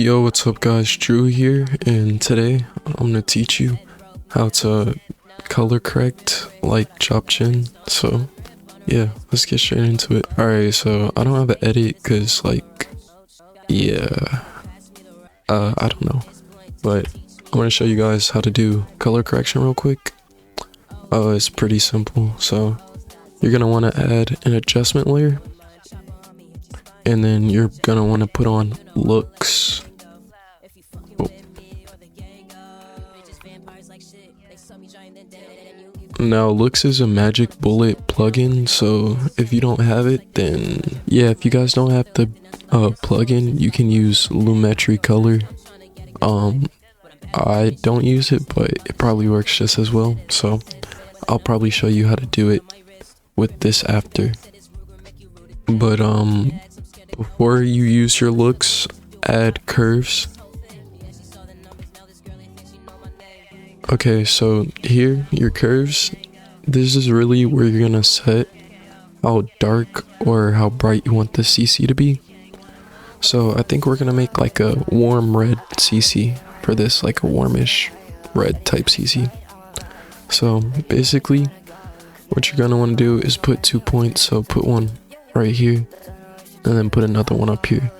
Yo, what's up guys, Drew here, and today I'm gonna teach you how to color correct like chop chin. So yeah, let's get straight into it. Alright, so I don't have an edit because I don't know, but I'm gonna show you guys how to do color correction real quick. It's pretty simple. So you're gonna want to add an adjustment layer, and then you're gonna want to put on looks. Now looks is a magic bullet plugin, so if you don't have it, then yeah, if you guys don't have the plugin, you can use Lumetri color. I don't use it, but it probably works just as well, so I'll probably show you how to do it with this after. But before you use your looks, add curves. Okay, so here, your curves, this is really where you're gonna set how dark or how bright you want the CC to be. So I think we're gonna make like a warm red CC for this, like a warmish red type CC. So basically, what you're gonna want to do is put 2 points, so put one right here, and then put another one up here.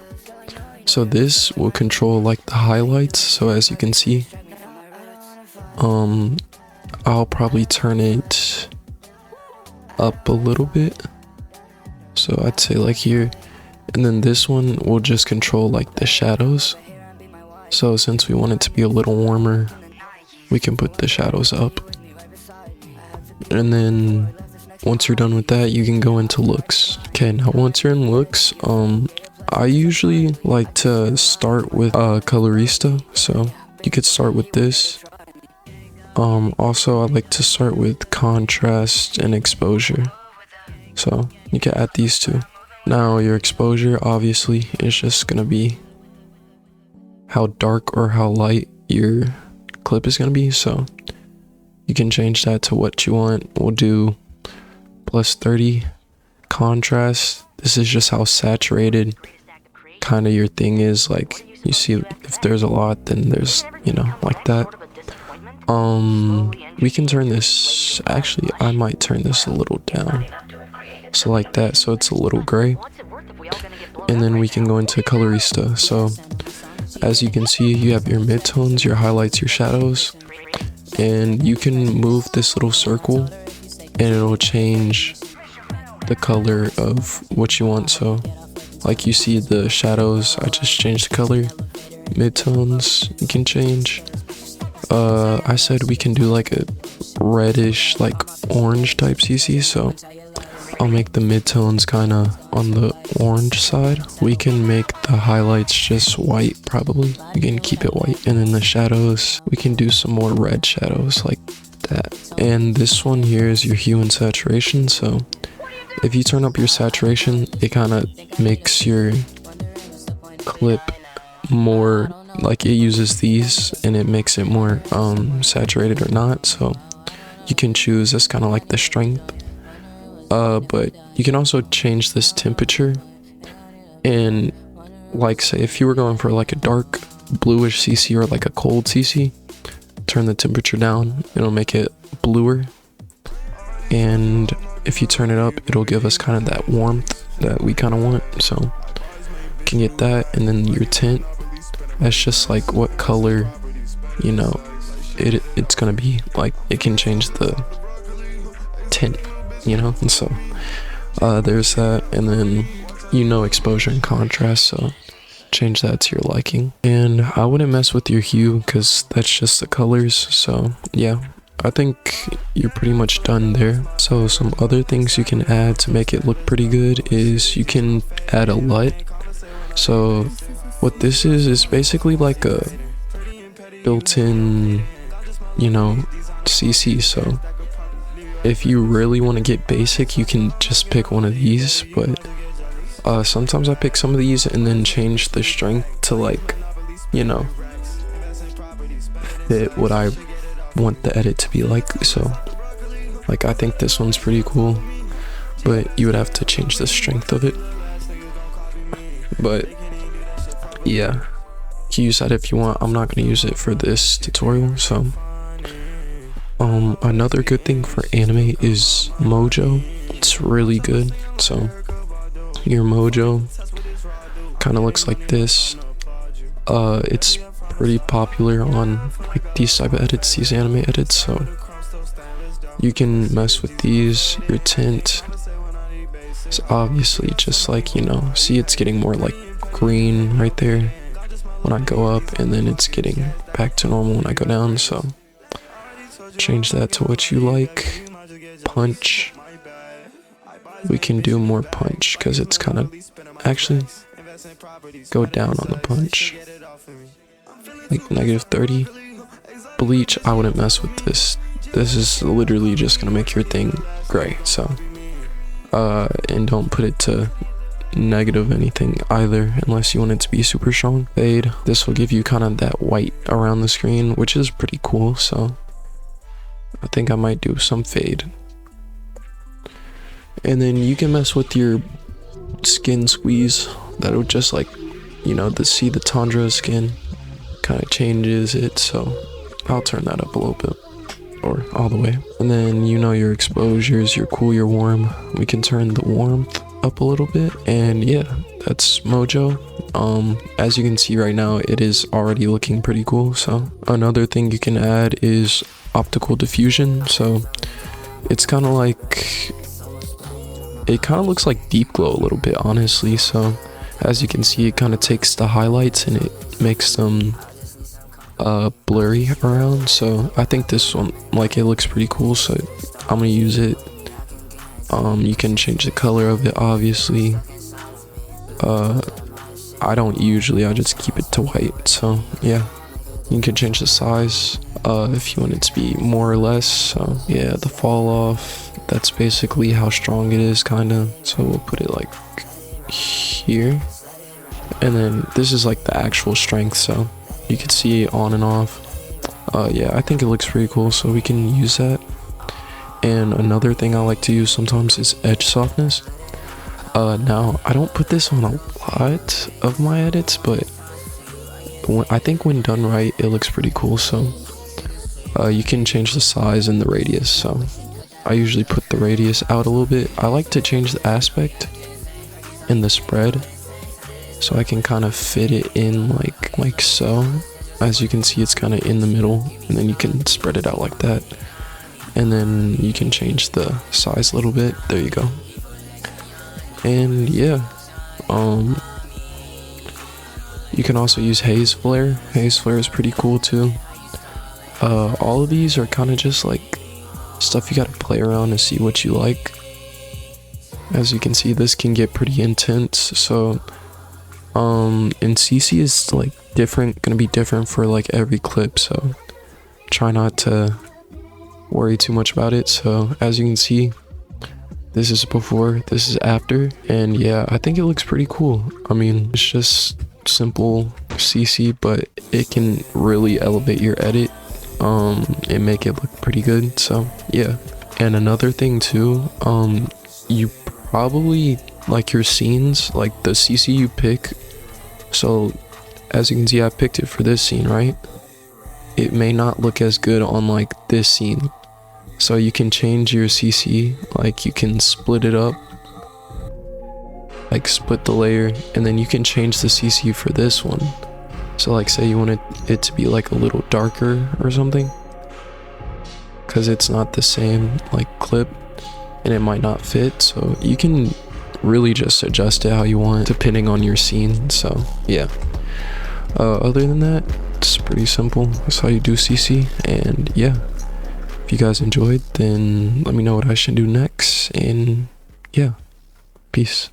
So this will control like the highlights, so as you can see, I'll probably turn it up a little bit, so I'd say like here, and then this one will just control like the shadows. So since we want it to be a little warmer, we can put the shadows up, and then once you're done with that, you can go into looks. Okay, now once you're in looks, I usually like to start with colorista, so you could start with this. Also I like to start with contrast and exposure, so you can add these two. Now your exposure obviously is just gonna be how dark or how light your clip is gonna be, so you can change that to what you want. We'll do +30. Contrast, this is just how saturated kind of your thing is. Like, you see if there's a lot, then there's, you know, like that. We can turn this, actually I might turn this a little down, so like that, so it's a little gray. And then we can go into colorista. So as you can see, you have your midtones, your highlights, your shadows, and you can move this little circle and it'll change the color of what you want. So like you see the shadows, I just changed the color. Midtones you can change. I said we can do like a reddish, like orange type CC, so I'll make the midtones kind of on the orange side. We can make the highlights just white, probably. We can keep it white. And then the shadows, we can do some more red shadows like that. And this one here is your hue and saturation, so if you turn up your saturation, it kind of makes your clip more, like it uses these and it makes it more saturated or not, so you can choose. That's kind of like the strength. But you can also change this temperature, and like say if you were going for like a dark bluish CC or like a cold CC, turn the temperature down, it'll make it bluer. And if you turn it up, it'll give us kind of that warmth that we kind of want, so you can get that. And then your tint, that's just like what color, you know, it's gonna be like. It can change the tint, you know, and so there's that. And then, you know, exposure and contrast, so change that to your liking. And I wouldn't mess with your hue because that's just the colors. So yeah, I think you're pretty much done there. So some other things you can add to make it look pretty good is you can add a LUT. So what this is basically like a built-in, you know, CC. So if you really want to get basic, you can just pick one of these, but sometimes I pick some of these and then change the strength to, like, you know, fit what I want the edit to be like. So like I think this one's pretty cool, but you would have to change the strength of it. But yeah, You can use that if you want. I'm not going to use it for this tutorial. So another good thing for anime is Mojo. It's really good. So your Mojo kind of looks like this. It's pretty popular on like these type of edits, these anime edits, so you can mess with these. Your tint is obviously just like, you know, see, it's getting more like green right there when I go up, and then it's getting back to normal when I go down. So change that to what you like. Punch, we can do more punch because it's kind of, actually go down on the punch, like -30. Bleach, I wouldn't mess with this. This is literally just gonna make your thing gray. So and don't put it to negative anything either, unless you want it to be super strong. Fade, this will give you kind of that white around the screen, which is pretty cool. So I think I might do some fade. And then you can mess with your skin squeeze. That'll just, like, you know, see the Tundra skin kind of changes it. So I'll turn that up a little bit, or all the way. And then, you know, your exposures, your cool, your warm, we can turn the warmth up a little bit. And yeah, that's Mojo. As you can see right now, it is already looking pretty cool. So another thing you can add is optical diffusion. So it's kind of like, it kind of looks like deep glow a little bit, honestly. So as you can see, it kind of takes the highlights and it makes them blurry around. So I think this one, like, it looks pretty cool, so I'm gonna use it. You can change the color of it, obviously. I don't usually, I just keep it to white. So yeah, you can change the size if you want it to be more or less. So yeah, the fall off, that's basically how strong it is, kind of. So we'll put it like here, and then this is like the actual strength, so you can see it on and off. Yeah, I think it looks pretty cool, so we can use that. And another thing I like to use sometimes is edge softness. Now I don't put this on a lot of my edits, but I think when done right, it looks pretty cool. So you can change the size and the radius. So I usually put the radius out a little bit. I like to change the aspect and the spread, so I can kind of fit it in like so. As you can see, it's kind of in the middle, and then you can spread it out like that. And then you can change the size a little bit. There you go. And yeah, you can also use haze flare. Haze flare is pretty cool too. All of these are kind of just like stuff you gotta play around to see what you like. As you can see, this can get pretty intense. So and CC is like gonna be different for like every clip, so try not to worry too much about it. So as you can see, this is before, this is after, and yeah, I think it looks pretty cool. I mean, it's just simple CC, but it can really elevate your edit and make it look pretty good. So yeah. And another thing too, you probably like your scenes, like the CC you pick. So as you can see, I picked it for this scene, right? It may not look as good on like this scene. So you can change your CC, like you can split it up, like split the layer, and then you can change the CC for this one. So like say you wanted it to be like a little darker or something, because it's not the same like clip and it might not fit. So you can really just adjust it how you want depending on your scene. So yeah, other than that, it's pretty simple. That's how you do CC. And yeah, if you guys enjoyed, then let me know what I should do next. And yeah, peace.